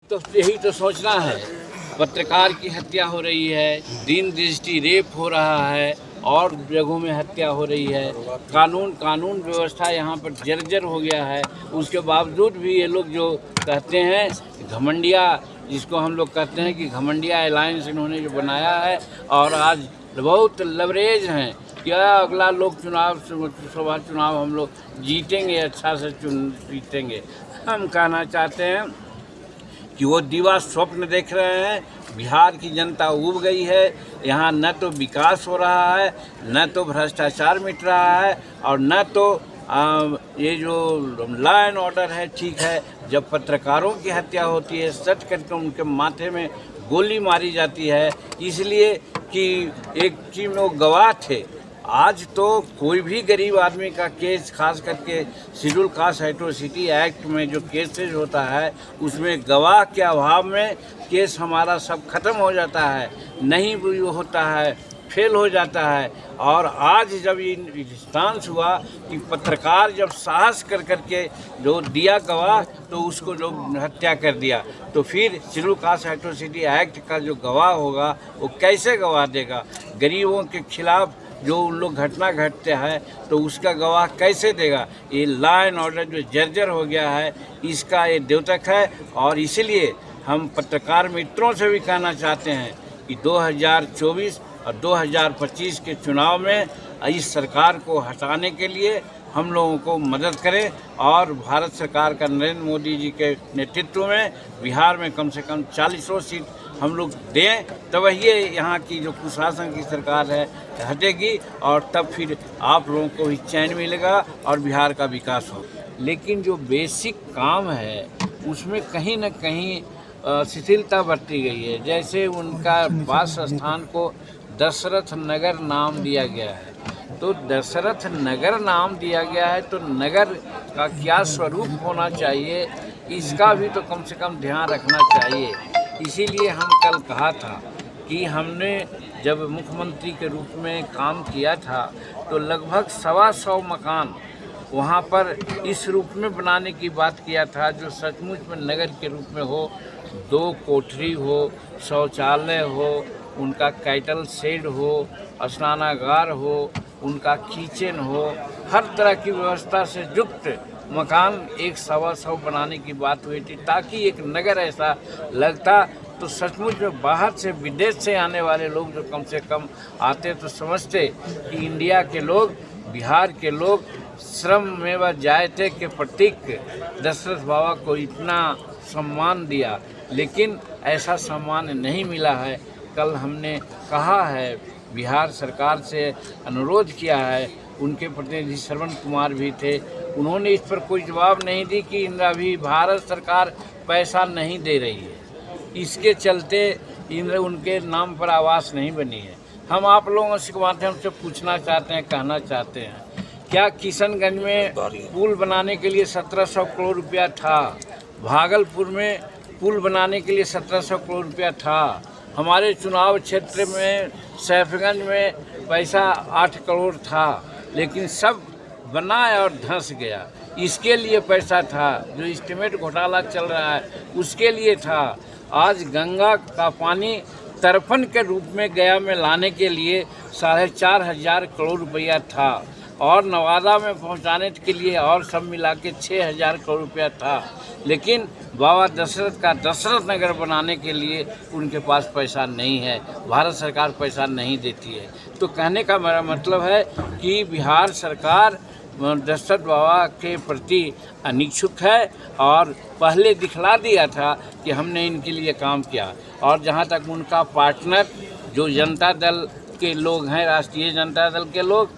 तो यही तो सोचना है। पत्रकार की हत्या हो रही है, दीन दृष्टि रेप हो रहा है और जगहों में हत्या हो रही है। कानून व्यवस्था यहाँ पर जर्जर हो गया है। उसके बावजूद भी ये लोग जो कहते हैं घमंडिया, जिसको हम लोग कहते हैं कि घमंडिया अलायंस इन्होंने जो बनाया है, और आज बहुत लवरेज हैं क्या अगला लोग लोकसभा चुनाव हम लोग जीतेंगे, अच्छा से जीतेंगे। हम कहना चाहते हैं कि वो दिवा स्वप्न देख रहे हैं। बिहार की जनता ऊब गई है। यहाँ न तो विकास हो रहा है, न तो भ्रष्टाचार मिट रहा है, और न तो ये जो लॉ एंड ऑर्डर है ठीक है। जब पत्रकारों की हत्या होती है, सच करके उनके माथे में गोली मारी जाती है, इसलिए कि एक चीज़ में वो गवाह थे। आज तो कोई भी गरीब आदमी का केस, खास करके शेड्यूल कास्ट एट्रोसिटी एक्ट में जो केसेज होता है, उसमें गवाह के अभाव में केस हमारा सब खत्म हो जाता है, नहीं भी होता है, फेल हो जाता है। और आज जब ये इंस्टांस हुआ कि पत्रकार जब साहस कर के जो दिया गवाह, तो उसको जो हत्या कर दिया, तो फिर शेड्यूल कास्ट एट्रोसिटी एक्ट का जो गवाह होगा वो कैसे गवाह देगा? गरीबों के खिलाफ जो उन लोग घटना घटते हैं तो उसका गवाह कैसे देगा? ये लॉ एंड ऑर्डर जो जर्जर हो गया है, इसका ये द्योतक है। और इसलिए हम पत्रकार मित्रों से भी कहना चाहते हैं कि 2024 और 2025 के चुनाव में इस सरकार को हटाने के लिए हम लोगों को मदद करें, और भारत सरकार का नरेंद्र मोदी जी के नेतृत्व में बिहार में कम से कम 40 सीट हम लोग दें, तब ये यहाँ की जो कुशासन की सरकार है हटेगी, और तब फिर आप लोगों को भी चैन मिलेगा और बिहार का विकास हो। लेकिन जो बेसिक काम है उसमें कहीं न कहीं शिथिलता बरती गई है। जैसे उनका वास स्थान को दशरथ नगर नाम दिया गया है, तो दशरथ नगर नाम दिया गया है, तो नगर का क्या स्वरूप होना चाहिए, इसका भी तो कम से कम ध्यान रखना चाहिए। इसीलिए हम कल कहा था कि हमने जब मुख्यमंत्री के रूप में काम किया था, तो लगभग 125 मकान वहाँ पर इस रूप में बनाने की बात किया था जो सचमुच में नगर के रूप में हो। 2 कोठरी हो, शौचालय हो, उनका कैटल शेड हो, स्नानागार हो, उनका किचन हो, हर तरह की व्यवस्था से युक्त मकान 125 बनाने की बात हुई थी, ताकि एक नगर ऐसा लगता। तो सचमुच में बाहर से, विदेश से आने वाले लोग जो कम से कम आते तो समझते कि इंडिया के लोग, बिहार के लोग श्रम में व जायते के प्रतीक दशरथ बाबा को इतना सम्मान दिया, लेकिन ऐसा सम्मान नहीं मिला है। कल हमने कहा है, बिहार सरकार से अनुरोध किया है, उनके प्रतिनिधि श्रवण कुमार भी थे, उन्होंने इस पर कोई जवाब नहीं दी कि अभी भारत सरकार पैसा नहीं दे रही है, इसके चलते उनके नाम पर आवास नहीं बनी है। हम आप लोगों के माध्यम से पूछना चाहते हैं, कहना चाहते हैं, क्या किशनगंज में पुल बनाने के लिए 1700 करोड़ रुपया था? भागलपुर में पुल बनाने के लिए 1700 करोड़ रुपया था? हमारे चुनाव क्षेत्र में सैफगंज में पैसा 8 करोड़ था, लेकिन सब बना और धंस गया। इसके लिए पैसा था, जो एस्टीमेट घोटाला चल रहा है उसके लिए था। आज गंगा का पानी तर्पण के रूप में गया में लाने के लिए 4,500 करोड़ रुपया था, और नवादा में पहुंचाने के लिए और सब मिला के 6,000 करोड़ रुपया था। लेकिन बाबा दशरथ का दशरथ नगर बनाने के लिए उनके पास पैसा नहीं है, भारत सरकार पैसा नहीं देती है। तो कहने का मेरा मतलब है कि बिहार सरकार दशरथ बाबा के प्रति अनिच्छुक है, और पहले दिखला दिया था कि हमने इनके लिए काम किया। और जहाँ तक उनका पार्टनर जो जनता दल के लोग हैं, राष्ट्रीय जनता दल के लोग,